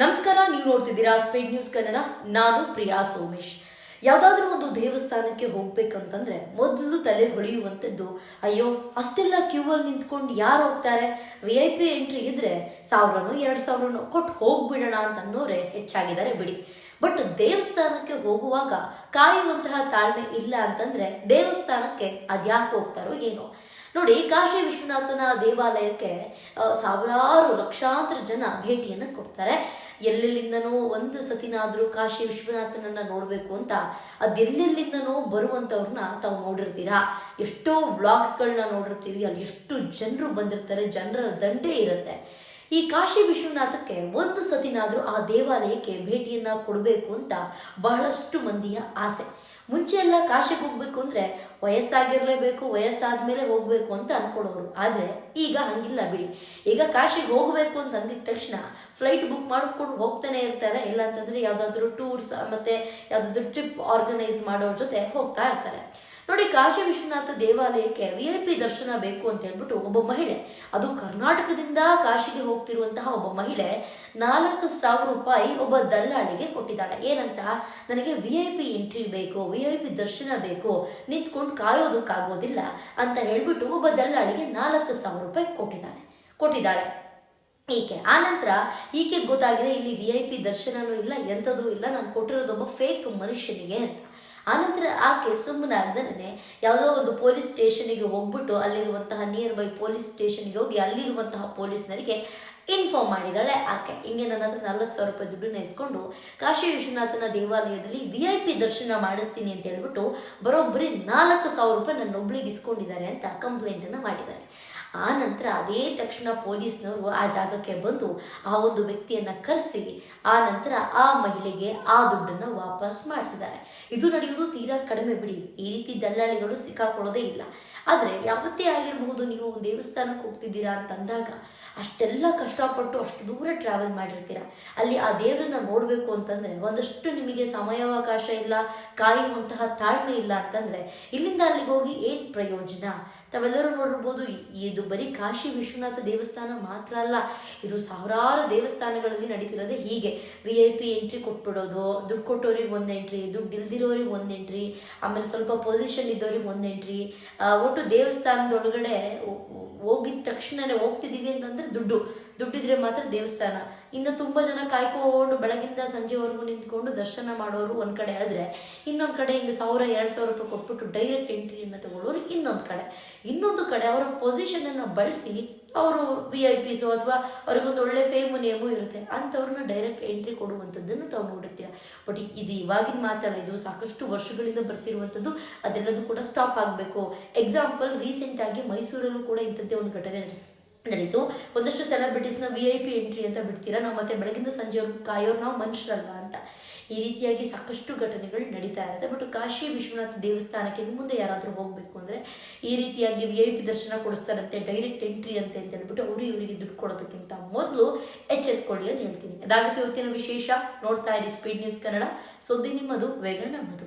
ನಮಸ್ಕಾರ, ನೀವು ನೋಡ್ತಿದ್ದೀರಾ ಸ್ಪೀಡ್ ನ್ಯೂಸ್ ಕನ್ನಡ. ನಾನು ಪ್ರಿಯಾ ಸೋಮೇಶ್. ಯಾವುದಾದ್ರೂ ಒಂದು ದೇವಸ್ಥಾನಕ್ಕೆ ಹೋಗ್ಬೇಕಂತಂದ್ರೆ ಮೊದಲು ತಲೆ ಹೊಳೆಯುವಂಥದ್ದು, ಅಯ್ಯೋ ಅಷ್ಟೆಲ್ಲ ಕ್ಯೂ ಅಲ್ಲಿ ನಿಂತ್ಕೊಂಡು ಯಾರು ಹೋಗ್ತಾರೆ, VIP ಎಂಟ್ರಿ ಇದ್ರೆ 1000ನೋ 2000ನೋ ಕೊಟ್ಟು ಹೋಗ್ಬಿಡೋಣ ಅಂತ ಅನ್ನೋರೆ ಹೆಚ್ಚಾಗಿದ್ದಾರೆ ಬಿಡಿ. ಬಟ್ ದೇವಸ್ಥಾನಕ್ಕೆ ಹೋಗುವಾಗ ಕಾಯುವಂತಹ ತಾಳ್ಮೆ ಇಲ್ಲ ಅಂತಂದ್ರೆ ದೇವಸ್ಥಾನಕ್ಕೆ ಅದ್ಯಾಕೆ ಹೋಗ್ತಾರೋ ಏನೋ. ನೋಡಿ, ಕಾಶಿ ವಿಶ್ವನಾಥನ ದೇವಾಲಯಕ್ಕೆ ಸಾವಿರಾರು ಲಕ್ಷಾಂತರ ಜನ ಭೇಟಿಯನ್ನು ಕೊಡ್ತಾರೆ. ಎಲ್ಲೆಲ್ಲಿಂದನೋ ಒಂದು ಸತಿನಾದ್ರೂ ಕಾಶಿ ವಿಶ್ವನಾಥನನ್ನ ನೋಡಬೇಕು ಅಂತ ಅದೆಲ್ಲೆಲ್ಲಿಂದನೋ ಬರುವಂಥವ್ರನ್ನ ತಾವು ನೋಡಿರ್ತೀರಾ. ಎಷ್ಟೋ ವ್ಲಾಗ್ಸ್ಗಳನ್ನ ನೋಡಿರ್ತೀವಿ, ಅಲ್ಲಿ ಎಷ್ಟು ಜನರು ಬಂದಿರ್ತಾರೆ, ಜನರ ದಂಡೇ ಇರುತ್ತೆ. ಈ ಕಾಶಿ ವಿಶ್ವನಾಥಕ್ಕೆ ಒಂದು ಸತಿನಾದ್ರೂ ಆ ದೇವಾಲಯಕ್ಕೆ ಭೇಟಿಯನ್ನ ಕೊಡಬೇಕು ಅಂತ ಬಹಳಷ್ಟು ಮಂದಿಯ ಆಸೆ. ಮುಂಚೆ ಎಲ್ಲ ಕಾಶಿಗೆ ಹೋಗ್ಬೇಕು ಅಂದ್ರೆ ವಯಸ್ಸಾಗಿರ್ಲೇಬೇಕು, ವಯಸ್ಸಾದ್ಮೇಲೆ ಹೋಗ್ಬೇಕು ಅಂತ ಅನ್ಕೊಡೋರು. ಆದ್ರೆ ಈಗ ಹಂಗಿಲ್ಲ ಬಿಡಿ. ಈಗ ಕಾಶಿಗೆ ಹೋಗ್ಬೇಕು ಅಂತ ಅಂದಿದ ತಕ್ಷಣ ಫ್ಲೈಟ್ ಬುಕ್ ಮಾಡ್ಕೊಂಡು ಹೋಗ್ತಾನೆ ಇರ್ತಾರೆ. ಇಲ್ಲ ಅಂತಂದ್ರೆ ಯಾವ್ದಾದ್ರು ಟೂರ್ಸ್ ಮತ್ತೆ ಯಾವ್ದಾದ್ರು ಟ್ರಿಪ್ ಆರ್ಗನೈಸ್ ಮಾಡೋರ್ ಜೊತೆ ಹೋಗ್ತಾ ಇರ್ತಾರೆ. ನೋಡಿ, ಕಾಶಿ ವಿಶ್ವನಾಥ ದೇವಾಲಯಕ್ಕೆ VIP ದರ್ಶನ ಬೇಕು ಅಂತ ಹೇಳ್ಬಿಟ್ಟು ಒಬ್ಬ ಮಹಿಳೆ, ಅದು ಕರ್ನಾಟಕದಿಂದ ಕಾಶಿಗೆ ಹೋಗ್ತಿರುವಂತಹ ಒಬ್ಬ ಮಹಿಳೆ 4000 ರೂಪಾಯಿ ಒಬ್ಬ ದಲ್ಲಾಳಿಗೆ ಕೊಟ್ಟಿದ್ದಾಳೆ. ಏನಂತ, ನನಗೆ VIP ಎಂಟ್ರಿ ಬೇಕು, VIP ದರ್ಶನ ಬೇಕು, ನಿಂತ್ಕೊಂಡು ಕಾಯೋದಕ್ಕಾಗೋದಿಲ್ಲ ಅಂತ ಹೇಳ್ಬಿಟ್ಟು ಒಬ್ಬ ದಲ್ಲಾಳಿಗೆ 4000 ರೂಪಾಯಿ ಕೊಟ್ಟಿದ್ದಾಳೆ ಈಕೆ. ಆನಂತರ ಈಕೆ ಗೊತ್ತಾಗಿದೆ ಇಲ್ಲಿ VIP ದರ್ಶನನೂ ಇಲ್ಲ, ಎಂಥದೂ ಇಲ್ಲ, ನಾನು ಕೊಟ್ಟಿರೋದೊಬ್ಬ ಫೇಕ್ ಮನುಷ್ಯನಿಗೆ ಅಂತ. ಆನಂತರ ಆಕೆ ಸುಮ್ಮನಾಗ್ದೇ ಯಾವುದೋ ಒಂದು ಪೊಲೀಸ್ ಸ್ಟೇಷನ್ಗೆ ಹೋಗ್ಬಿಟ್ಟು ಅಲ್ಲಿರುವಂತಹ ನಿಯರ್ ಬೈ ಪೊಲೀಸ್ ಸ್ಟೇಷನ್ಗೆ ಹೋಗಿ ಅಲ್ಲಿರುವಂತಹ ಪೊಲೀಸ್ನರಿಗೆ ಇನ್ಫಾರ್ಮ್ ಮಾಡಿದಾಳೆ. ಆಕೆ ಹಿಂಗೆ ನನ್ನ ಹತ್ರ 4000 ರೂಪಾಯಿ ದುಡ್ಡನ್ನ ಇಸ್ಕೊಂಡು ಕಾಶಿ ವಿಶ್ವನಾಥನ ದೇವಾಲಯದಲ್ಲಿ VIP ದರ್ಶನ ಮಾಡಿಸ್ತೀನಿ ಅಂತ ಹೇಳ್ಬಿಟ್ಟು ಬರೋಬ್ಬರಿ 4000 ರೂಪಾಯಿ ನನ್ನೊಬ್ಳಿಗೆ ಇಸ್ಕೊಂಡಿದ್ದಾರೆ ಅಂತ ಕಂಪ್ಲೇಂಟನ್ನು ಮಾಡಿದ್ದಾರೆ. ಆ ನಂತರ ಅದೇ ತಕ್ಷಣ ಪೊಲೀಸ್ನವರು ಆ ಜಾಗಕ್ಕೆ ಬಂದು ಆ ಒಂದು ವ್ಯಕ್ತಿಯನ್ನ ಕರೆಸಿ ಆ ನಂತರ ಆ ಮಹಿಳೆಗೆ ಆ ದುಡ್ಡನ್ನು ವಾಪಸ್ ಮಾಡಿಸಿದ್ದಾರೆ. ಇದು ನಡೆಯುವುದು ತೀರಾ ಕಡಿಮೆ ಬಿಡಿ. ಈ ರೀತಿ ದಲ್ಲಾಳಿಗಳು ಸಿಕ್ಕಾಕೊಳ್ಳೋದೇ ಇಲ್ಲ. ಆದರೆ ಯಾವತ್ತೇ ಆಗಿರಬಹುದು, ನೀವು ದೇವಸ್ಥಾನಕ್ಕೆ ಹೋಗ್ತಿದ್ದೀರಾ ಅಂತಂದಾಗ ಅಷ್ಟೆಲ್ಲ ಕಷ್ಟಪಟ್ಟು ಅಷ್ಟು ದೂರ ಟ್ರಾವೆಲ್ ಮಾಡಿರ್ತೀರ. ಅಲ್ಲಿ ಆ ದೇವರನ್ನ ನೋಡಬೇಕು ಅಂತಂದ್ರೆ ಒಂದಷ್ಟು ನಿಮಗೆ ಸಮಯಾವಕಾಶ ಇಲ್ಲ, ಕಾಯುವಂತಹ ತಾಳ್ಮೆ ಇಲ್ಲ ಅಂತಂದ್ರೆ ಇಲ್ಲಿಂದ ಅಲ್ಲಿಗೆ ಹೋಗಿ ಏನು ಪ್ರಯೋಜನ? ತಾವೆಲ್ಲರೂ ನೋಡಿರ್ಬೋದು, ಇದು ಬರೀ ಕಾಶಿ ವಿಶ್ವನಾಥ ದೇವಸ್ಥಾನ ಮಾತ್ರ ಅಲ್ಲ, ಇದು ಸಾವಿರಾರು ದೇವಸ್ಥಾನಗಳಲ್ಲಿ ನಡೀತಿರೋದೇ ಹೀಗೆ. VIP ಎಂಟ್ರಿ ಕೊಟ್ಬಿಡೋದು, ದುಡ್ಡು ಕೊಟ್ಟೋರಿಗೆ ಒಂದು ಎಂಟ್ರಿ, ದುಡ್ಡು ಇಲ್ದಿರೋರಿಗೆ ಒಂದು ಎಂಟ್ರಿ, ಆಮೇಲೆ ಸ್ವಲ್ಪ ಪೊಸಿಷನ್ ಇದ್ದವ್ರಿಗೆ ಒಂದು ಎಂಟ್ರಿ. ಒಟ್ಟು ದೇವಸ್ಥಾನದೊಳಗಡೆ ಹೋಗಿದ ತಕ್ಷಣನೇ ಹೋಗ್ತಿದ್ದೀವಿ ಅಂತಂದ್ರೆ ದುಡ್ಡಿದ್ರೆ ಮಾತ್ರ ದೇವಸ್ಥಾನ. ಇನ್ನು ತುಂಬ ಜನ ಕಾಯ್ಕೊಂಡು ಬೆಳಗಿಂದ ಸಂಜೆವರೆಗೂ ನಿಂತ್ಕೊಂಡು ದರ್ಶನ ಮಾಡೋರು ಒಂದು ಕಡೆ ಆದರೆ, ಇನ್ನೊಂದು ಕಡೆ ಹಿಂಗೆ 1000-2000 ರೂಪಾಯಿ ಕೊಟ್ಬಿಟ್ಟು ಡೈರೆಕ್ಟ್ ಎಂಟ್ರಿಯನ್ನು ತಗೊಳ್ಳೋರು ಇನ್ನೊಂದು ಕಡೆ ಅವರ ಪೊಸಿಷನನ್ನು ಬಳಸಿ ಅವರು VIPs ಅಥವಾ ಅವ್ರಿಗೊಂದು ಒಳ್ಳೆ ಫೇಮು ನೇಮು ಇರುತ್ತೆ, ಅಂಥವ್ರನ್ನ ಡೈರೆಕ್ಟ್ ಎಂಟ್ರಿ ಕೊಡುವಂಥದ್ದನ್ನು ತಾವು ನೋಡಿರ್ತೀರ. ಬಟ್ ಇದು ಇವಾಗಿನ ಮಾತಲ್ಲ, ಇದು ಸಾಕಷ್ಟು ವರ್ಷಗಳಿಂದ ಬರ್ತಿರುವಂಥದ್ದು. ಅದೆಲ್ಲದೂ ಕೂಡ ಸ್ಟಾಪ್ ಆಗಬೇಕು. ಎಕ್ಸಾಂಪಲ್, ರೀಸೆಂಟಾಗಿ ಮೈಸೂರಲ್ಲೂ ಕೂಡ ಇಂಥದ್ದೇ ಒಂದು ಘಟನೆ ನಡೀತು. ಒಂದಷ್ಟು ಸೆಲೆಬ್ರಿಟೀಸ್ನ VIP ಎಂಟ್ರಿ ಅಂತ ಬಿಡ್ತೀರಾ, ನಾವು ಮತ್ತೆ ಬೆಳಗಿಂದ ಸಂಜೆವರೆಗೂ ಕಾಯೋರು ನಾವು ಮನುಷ್ಯರಲ್ಲ ಅಂತ. ಈ ರೀತಿಯಾಗಿ ಸಾಕಷ್ಟು ಘಟನೆಗಳು ನಡೀತಾ ಇರುತ್ತೆ. ಬಟ್ ಕಾಶಿ ವಿಶ್ವನಾಥ ದೇವಸ್ಥಾನಕ್ಕೆ ಮುಂದೆ ಯಾರಾದರೂ ಹೋಗಬೇಕು ಅಂದರೆ ಈ ರೀತಿಯಾಗಿ VIP ದರ್ಶನ ಕೊಡಿಸ್ತಾರಂತೆ, ಡೈರೆಕ್ಟ್ ಎಂಟ್ರಿ ಅಂತ ಹೇಳ್ಬಿಟ್ಟು ಇವರಿಗೆ ದುಡ್ಡು ಕೊಡೋದಕ್ಕಿಂತ ಮೊದಲು ಎಚ್ಚೆತ್ಕೊಳ್ಳಿ ಅಂತ ಹೇಳ್ತೀನಿ. ಅದಾಗುತ್ತೆ ಇವತ್ತಿನ ವಿಶೇಷ. ನೋಡ್ತಾ ಇರಿ ಸ್ಪೀಡ್ ನ್ಯೂಸ್ ಕನ್ನಡ. ಸುದ್ದಿ ನಿಮ್ಮದು, ವೇಗ ನಮ್ಮದು.